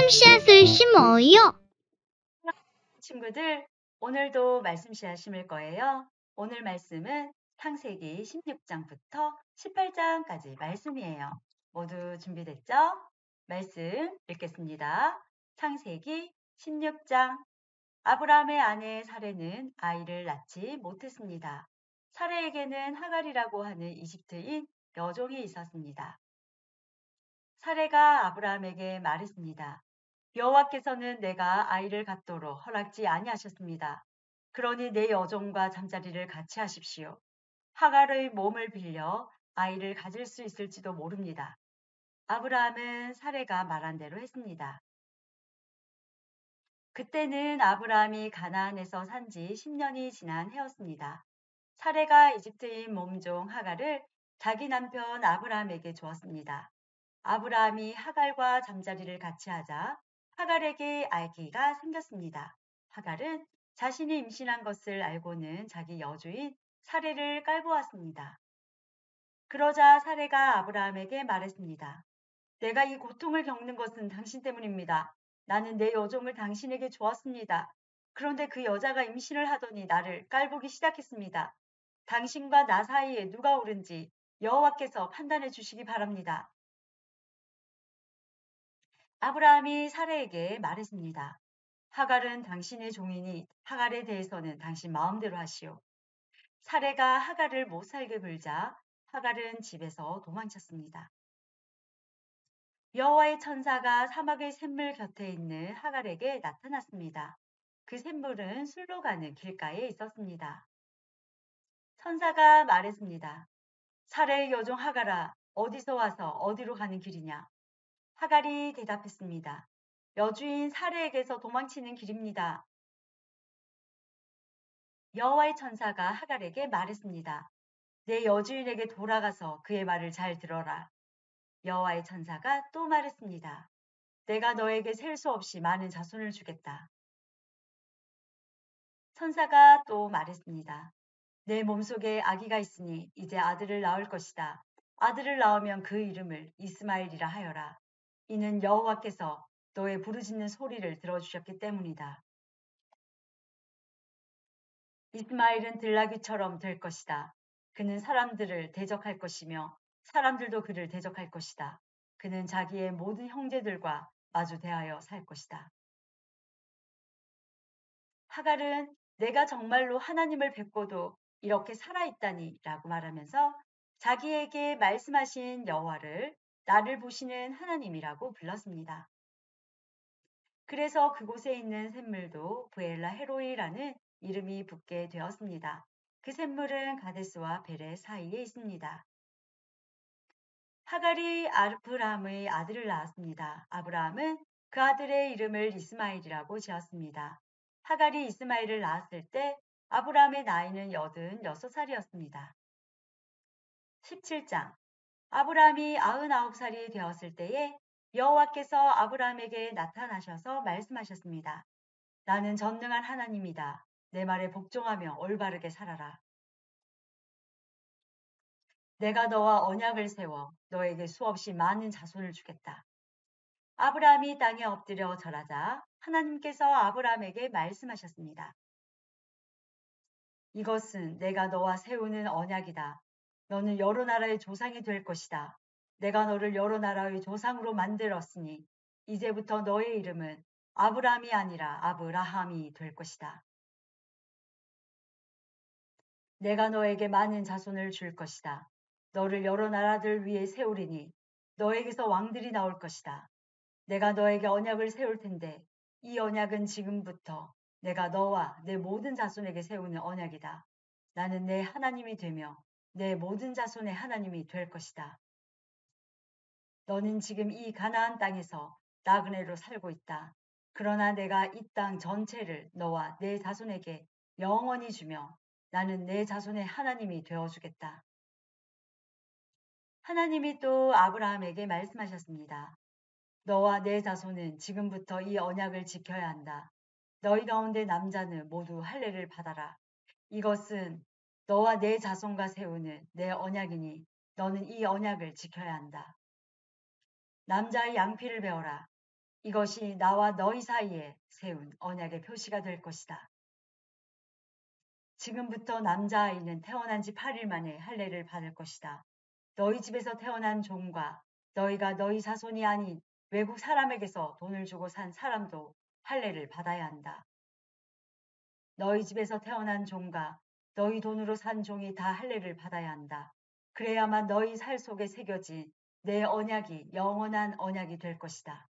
씨앗을 심어요. 친구들, 오늘도 말씀 씨앗 심을 거예요. 오늘 말씀은 창세기 16장부터 18장까지 말씀이에요. 모두 준비됐죠? 말씀 읽겠습니다. 창세기 16장. 아브라함의 아내 사레는 아이를 낳지 못했습니다. 사레에게는 하갈이라고 하는 이집트인 여종이 있었습니다. 사레가 아브라함에게 말했습니다. 여호와께서는 내가 아이를 갖도록 허락지 아니하셨습니다. 그러니 내 여종과 잠자리를 같이 하십시오. 하갈의 몸을 빌려 아이를 가질 수 있을지도 모릅니다. 아브라함은 사레가 말한 대로 했습니다. 그때는 아브라함이 가나안에서 산 지 10년이 지난 해였습니다. 사레가 이집트인 몸종 하갈을 자기 남편 아브라함에게 주었습니다. 아브라함이 하갈과 잠자리를 같이 하자 하갈에게 아기가 생겼습니다. 하갈은 자신이 임신한 것을 알고는 자기 여주인 사레를 깔고 왔습니다. 그러자 사레가 아브라함에게 말했습니다. 내가 이 고통을 겪는 것은 당신 때문입니다. 나는 내 여종을 당신에게 주었습니다. 그런데 그 여자가 임신을 하더니 나를 깔보기 시작했습니다. 당신과 나 사이에 누가 옳은지 여호와께서 판단해 주시기 바랍니다. 아브라함이 사레에게 말했습니다. 하갈은 당신의 종이니 하갈에 대해서는 당신 마음대로 하시오. 사레가 하갈을 못 살게 굴자 하갈은 집에서 도망쳤습니다. 여호와의 천사가 사막의 샘물 곁에 있는 하갈에게 나타났습니다. 그 샘물은 술로 가는 길가에 있었습니다. 천사가 말했습니다. 사레의 여종 하갈아, 어디서 와서 어디로 가는 길이냐? 하갈이 대답했습니다. 여주인 사레에게서 도망치는 길입니다. 여호와의 천사가 하갈에게 말했습니다. 내 여주인에게 돌아가서 그의 말을 잘 들어라. 여호와의 천사가 또 말했습니다. 내가 너에게 셀 수 없이 많은 자손을 주겠다. 천사가 또 말했습니다. 내 몸속에 아기가 있으니 이제 아들을 낳을 것이다. 아들을 낳으면 그 이름을 이스마엘이라 하여라. 이는 여호와께서 너의 부르짖는 소리를 들어주셨기 때문이다. 이스마엘은 들나귀처럼 될 것이다. 그는 사람들을 대적할 것이며 사람들도 그를 대적할 것이다. 그는 자기의 모든 형제들과 마주 대하여 살 것이다. 하갈은 내가 정말로 하나님을 뵙고도 이렇게 살아있다니 라고 말하면서 자기에게 말씀하신 여호와를 나를 보시는 하나님이라고 불렀습니다. 그래서 그곳에 있는 샘물도 브엘라 헤로이라는 이름이 붙게 되었습니다. 그 샘물은 가데스와 베레 사이에 있습니다. 하갈이 아브라함의 아들을 낳았습니다. 아브라함은 그 아들의 이름을 이스마엘이라고 지었습니다. 하갈이 이스마엘을 낳았을 때 아브라함의 나이는 86살이었습니다. 17장. 아브라함이 99살이 되었을 때에 여호와께서 아브라함에게 나타나셔서 말씀하셨습니다. 나는 전능한 하나님이다. 내 말에 복종하며 올바르게 살아라. 내가 너와 언약을 세워 너에게 수없이 많은 자손을 주겠다. 아브라함이 땅에 엎드려 절하자 하나님께서 아브라함에게 말씀하셨습니다. 이것은 내가 너와 세우는 언약이다. 너는 여러 나라의 조상이 될 것이다. 내가 너를 여러 나라의 조상으로 만들었으니 이제부터 너의 이름은 아브라함이 아니라 아브라함이 될 것이다. 내가 너에게 많은 자손을 줄 것이다. 너를 여러 나라들 위에 세우리니 너에게서 왕들이 나올 것이다. 내가 너에게 언약을 세울 텐데 이 언약은 지금부터 내가 너와 내 모든 자손에게 세우는 언약이다. 나는 내 하나님이 되며 내 모든 자손의 하나님이 될 것이다. 너는 지금 이 가나안 땅에서 나그네로 살고 있다. 그러나 내가 이 땅 전체를 너와 내 자손에게 영원히 주며 나는 내 자손의 하나님이 되어주겠다. 하나님이 또 아브라함에게 말씀하셨습니다. 너와 내 자손은 지금부터 이 언약을 지켜야 한다. 너희 가운데 남자는 모두 할례를 받아라. 이것은 너와 내 자손과 세우는 내 언약이니 너는 이 언약을 지켜야 한다. 남자의 양피를 베어라. 이것이 나와 너희 사이에 세운 언약의 표시가 될 것이다. 지금부터 남자아이는 태어난 지 8일 만에 할례를 받을 것이다. 너희 집에서 태어난 종과 너희가 너희 자손이 아닌 외국 사람에게서 돈을 주고 산 사람도 할례를 받아야 한다. 너희 집에서 태어난 종과 너희 돈으로 산 종이 다 할례를 받아야 한다. 그래야만 너희 살 속에 새겨진 내 언약이 영원한 언약이 될 것이다.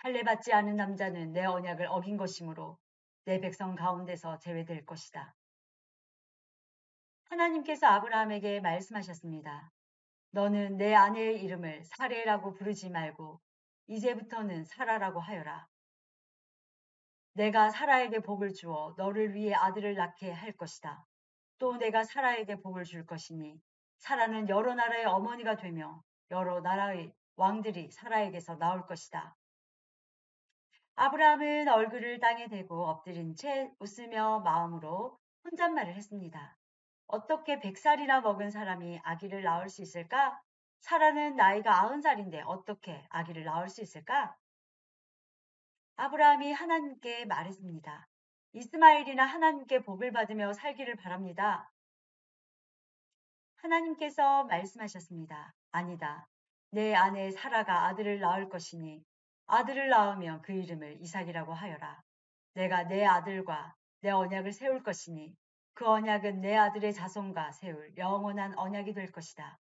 할례 받지 않은 남자는 내 언약을 어긴 것이므로 내 백성 가운데서 제외될 것이다. 하나님께서 아브라함에게 말씀하셨습니다. 너는 내 아내의 이름을 사레라고 부르지 말고 이제부터는 사라라고 하여라. 내가 사라에게 복을 주어 너를 위해 아들을 낳게 할 것이다. 또 내가 사라에게 복을 줄 것이니 사라는 여러 나라의 어머니가 되며 여러 나라의 왕들이 사라에게서 나올 것이다. 아브라함은 얼굴을 땅에 대고 엎드린 채 웃으며 마음으로 혼잣말을 했습니다. 어떻게 100살이나 먹은 사람이 아기를 낳을 수 있을까? 사라는 나이가 90살인데 어떻게 아기를 낳을 수 있을까? 아브라함이 하나님께 말했습니다. 이스마엘이나 하나님께 복을 받으며 살기를 바랍니다. 하나님께서 말씀하셨습니다. 아니다. 내 아내 사라가 아들을 낳을 것이니 아들을 낳으면 그 이름을 이삭이라고 하여라. 내가 내 아들과 내 언약을 세울 것이니 그 언약은 내 아들의 자손과 세울 영원한 언약이 될 것이다.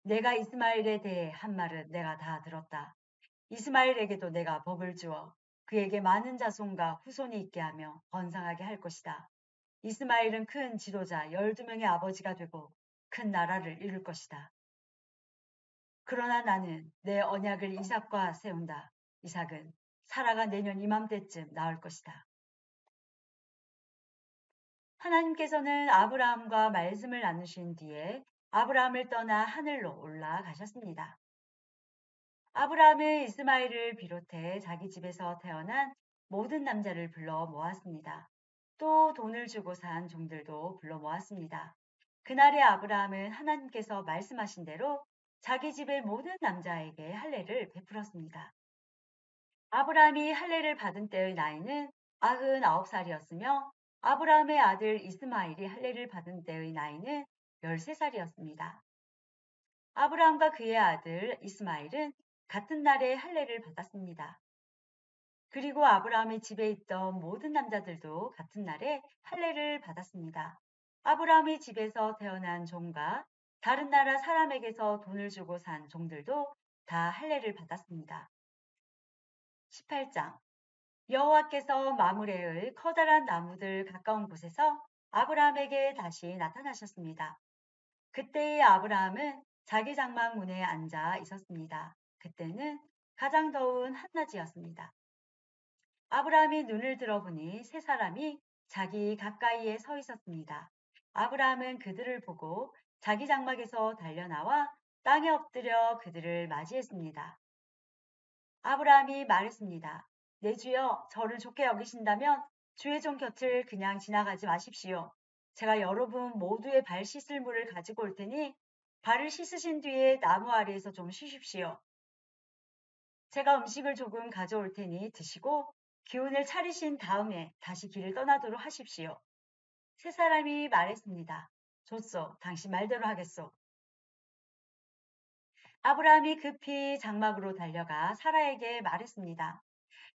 내가 이스마엘에 대해 한 말은 내가 다 들었다. 이스마엘에게도 내가 복을 주어 그에게 많은 자손과 후손이 있게 하며 번성하게 할 것이다. 이스마엘은 큰 지도자 12명의 아버지가 되고 큰 나라를 이룰 것이다. 그러나 나는 내 언약을 이삭과 세운다. 이삭은 사라가 내년 이맘때쯤 나올 것이다. 하나님께서는 아브라함과 말씀을 나누신 뒤에 아브라함을 떠나 하늘로 올라가셨습니다. 아브라함은 이스마엘을 비롯해 자기 집에서 태어난 모든 남자를 불러 모았습니다. 또 돈을 주고 산 종들도 불러 모았습니다. 그날의 아브라함은 하나님께서 말씀하신 대로 자기 집의 모든 남자에게 할례를 베풀었습니다. 아브라함이 할례를 받은 때의 나이는 99살이었으며 아브라함의 아들 이스마일이 할례를 받은 때의 나이는 13살이었습니다. 아브라함과 그의 아들 이스마일은 같은 날에 할례를 받았습니다. 그리고 아브라함의 집에 있던 모든 남자들도 같은 날에 할례를 받았습니다. 아브라함의 집에서 태어난 종과 다른 나라 사람에게서 돈을 주고 산 종들도 다 할례를 받았습니다. 18장 여호와께서 마므레의 커다란 나무들 가까운 곳에서 아브라함에게 다시 나타나셨습니다. 그때의 아브라함은 자기 장막 문에 앉아 있었습니다. 그때는 가장 더운 한낮이었습니다. 아브라함이 눈을 들어보니 세 사람이 자기 가까이에 서 있었습니다. 아브라함은 그들을 보고 자기 장막에서 달려나와 땅에 엎드려 그들을 맞이했습니다. 아브라함이 말했습니다. 내 주여, 저를 좋게 여기신다면 주의 종 곁을 그냥 지나가지 마십시오. 제가 여러분 모두의 발 씻을 물을 가지고 올 테니 발을 씻으신 뒤에 나무 아래에서 좀 쉬십시오. 제가 음식을 조금 가져올 테니 드시고 기운을 차리신 다음에 다시 길을 떠나도록 하십시오. 세 사람이 말했습니다. 좋소, 당신 말대로 하겠소. 아브라함이 급히 장막으로 달려가 사라에게 말했습니다.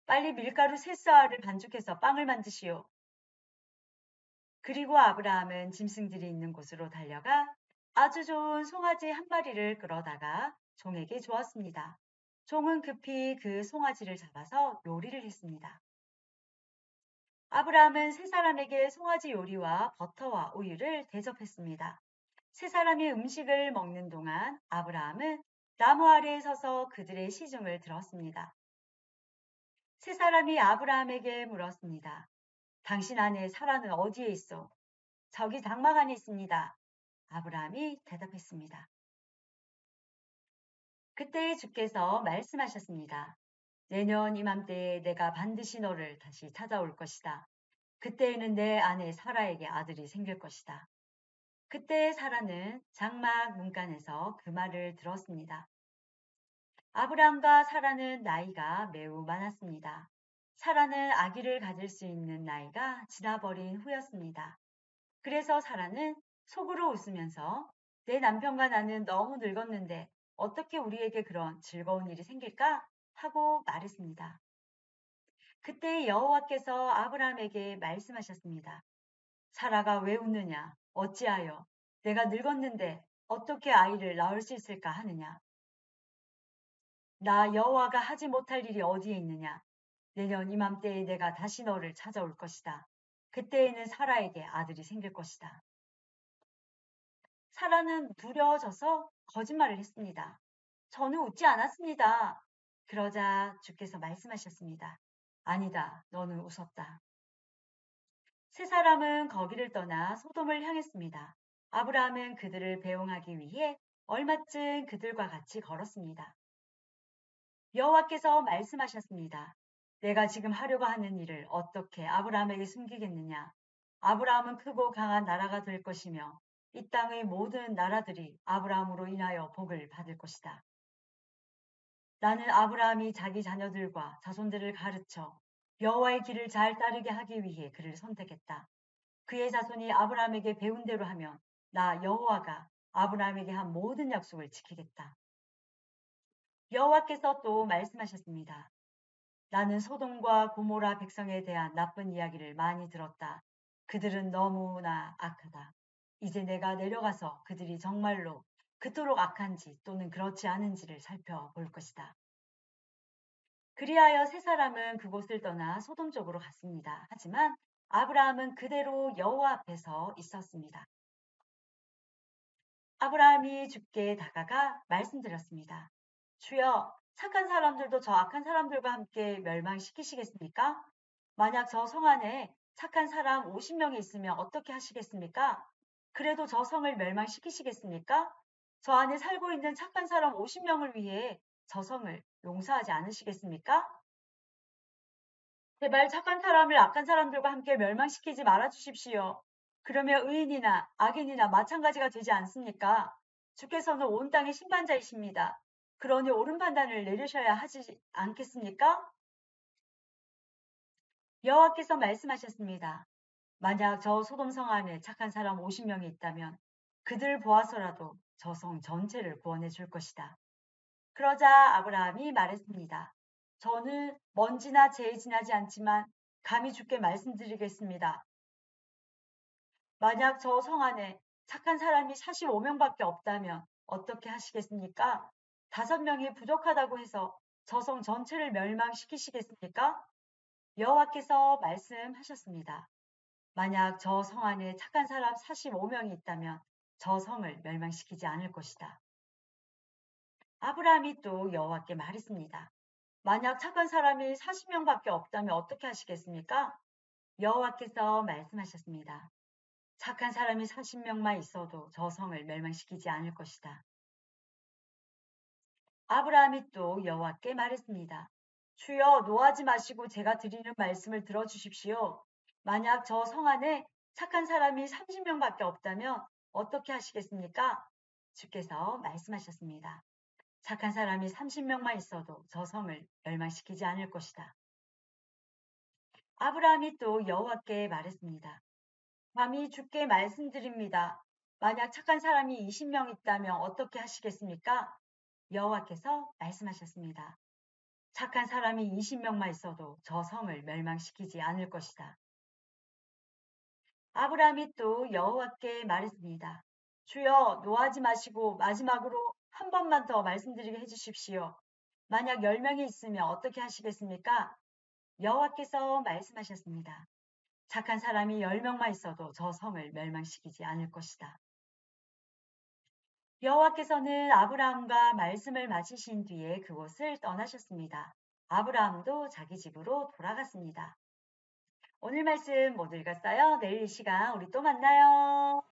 빨리 밀가루 세 쌀을 반죽해서 빵을 만드시오. 그리고 아브라함은 짐승들이 있는 곳으로 달려가 아주 좋은 송아지 한 마리를 끌어다가 종에게 주었습니다. 종은 급히 그 송아지를 잡아서 요리를 했습니다. 아브라함은 세 사람에게 송아지 요리와 버터와 우유를 대접했습니다. 세 사람이 음식을 먹는 동안 아브라함은 나무 아래에 서서 그들의 시중을 들었습니다. 세 사람이 아브라함에게 물었습니다. 당신 아내 사라는 어디에 있어? 저기 장막 안에 있습니다. 아브라함이 대답했습니다. 그때 주께서 말씀하셨습니다. 내년 이맘때에 내가 반드시 너를 다시 찾아올 것이다. 그때에는 내 아내 사라에게 아들이 생길 것이다. 그때 사라는 장막 문간에서 그 말을 들었습니다. 아브라함과 사라는 나이가 매우 많았습니다. 사라는 아기를 가질 수 있는 나이가 지나버린 후였습니다. 그래서 사라는 속으로 웃으면서 내 남편과 나는 너무 늙었는데 어떻게 우리에게 그런 즐거운 일이 생길까? 하고 말했습니다. 그때 여호와께서 아브라함에게 말씀하셨습니다. 사라가 왜 웃느냐? 어찌하여 내가 늙었는데 어떻게 아이를 낳을 수 있을까 하느냐? 나 여호와가 하지 못할 일이 어디에 있느냐? 내년 이맘때에 내가 다시 너를 찾아올 것이다. 그때에는 사라에게 아들이 생길 것이다. 사라는 두려워져서 거짓말을 했습니다. 저는 웃지 않았습니다. 그러자 주께서 말씀하셨습니다. 아니다, 너는 웃었다. 세 사람은 거기를 떠나 소돔을 향했습니다. 아브라함은 그들을 배웅하기 위해 얼마쯤 그들과 같이 걸었습니다. 여호와께서 말씀하셨습니다. 내가 지금 하려고 하는 일을 어떻게 아브라함에게 숨기겠느냐? 아브라함은 크고 강한 나라가 될 것이며 이 땅의 모든 나라들이 아브라함으로 인하여 복을 받을 것이다. 나는 아브라함이 자기 자녀들과 자손들을 가르쳐 여호와의 길을 잘 따르게 하기 위해 그를 선택했다. 그의 자손이 아브라함에게 배운 대로 하면 나 여호와가 아브라함에게 한 모든 약속을 지키겠다. 여호와께서 또 말씀하셨습니다. 나는 소돔과 고모라 백성에 대한 나쁜 이야기를 많이 들었다. 그들은 너무나 악하다. 이제 내가 내려가서 그들이 정말로 그토록 악한지 또는 그렇지 않은지를 살펴볼 것이다. 그리하여 세 사람은 그곳을 떠나 소돔 쪽으로 갔습니다. 하지만 아브라함은 그대로 여호와 앞에서 있었습니다. 아브라함이 주께 다가가 말씀드렸습니다. 주여, 착한 사람들도 저 악한 사람들과 함께 멸망시키시겠습니까? 만약 저 성 안에 착한 사람 50명이 있으면 어떻게 하시겠습니까? 그래도 저 성을 멸망시키시겠습니까? 저 안에 살고 있는 착한 사람 50명을 위해 저 성을 용서하지 않으시겠습니까? 제발 착한 사람을 악한 사람들과 함께 멸망시키지 말아 주십시오. 그러면 의인이나 악인이나 마찬가지가 되지 않습니까? 주께서는 온 땅의 심판자이십니다. 그러니 옳은 판단을 내리셔야 하지 않겠습니까? 여호와께서 말씀하셨습니다. 만약 저 소돔성 안에 착한 사람 50명이 있다면 그들 보아서라도 저 성 전체를 구원해 줄 것이다. 그러자 아브라함이 말했습니다. 저는 먼지나 재에 지나지 않지만 감히 주께 말씀드리겠습니다. 만약 저 성 안에 착한 사람이 45명밖에 없다면 어떻게 하시겠습니까? 5명이 부족하다고 해서 저 성 전체를 멸망시키시겠습니까? 여호와께서 말씀하셨습니다. 만약 저 성 안에 착한 사람 45명이 있다면 저 성을 멸망시키지 않을 것이다. 아브라함이 또 여호와께 말했습니다. 만약 착한 사람이 40명밖에 없다면 어떻게 하시겠습니까? 여호와께서 말씀하셨습니다. 착한 사람이 40명만 있어도 저 성을 멸망시키지 않을 것이다. 아브라함이 또 여호와께 말했습니다. 주여 노하지 마시고 제가 드리는 말씀을 들어주십시오. 만약 저 성 안에 착한 사람이 30명밖에 없다면 어떻게 하시겠습니까? 주께서 말씀하셨습니다. 착한 사람이 30명만 있어도 저 성을 멸망시키지 않을 것이다. 아브라함이 또 여호와께 말했습니다. 감히 주께 말씀드립니다. 만약 착한 사람이 20명 있다면 어떻게 하시겠습니까? 여호와께서 말씀하셨습니다. 착한 사람이 20명만 있어도 저 성을 멸망시키지 않을 것이다. 아브라함이 또 여호와께 말했습니다. 주여 노하지 마시고 마지막으로 한 번만 더 말씀드리게 해주십시오. 만약 10명이 있으면 어떻게 하시겠습니까? 여호와께서 말씀하셨습니다. 착한 사람이 10명만 있어도 저 성을 멸망시키지 않을 것이다. 여호와께서는 아브라함과 말씀을 마치신 뒤에 그곳을 떠나셨습니다. 아브라함도 자기 집으로 돌아갔습니다. 오늘 말씀 못 읽었어요? 내일 이 시간 우리 또 만나요.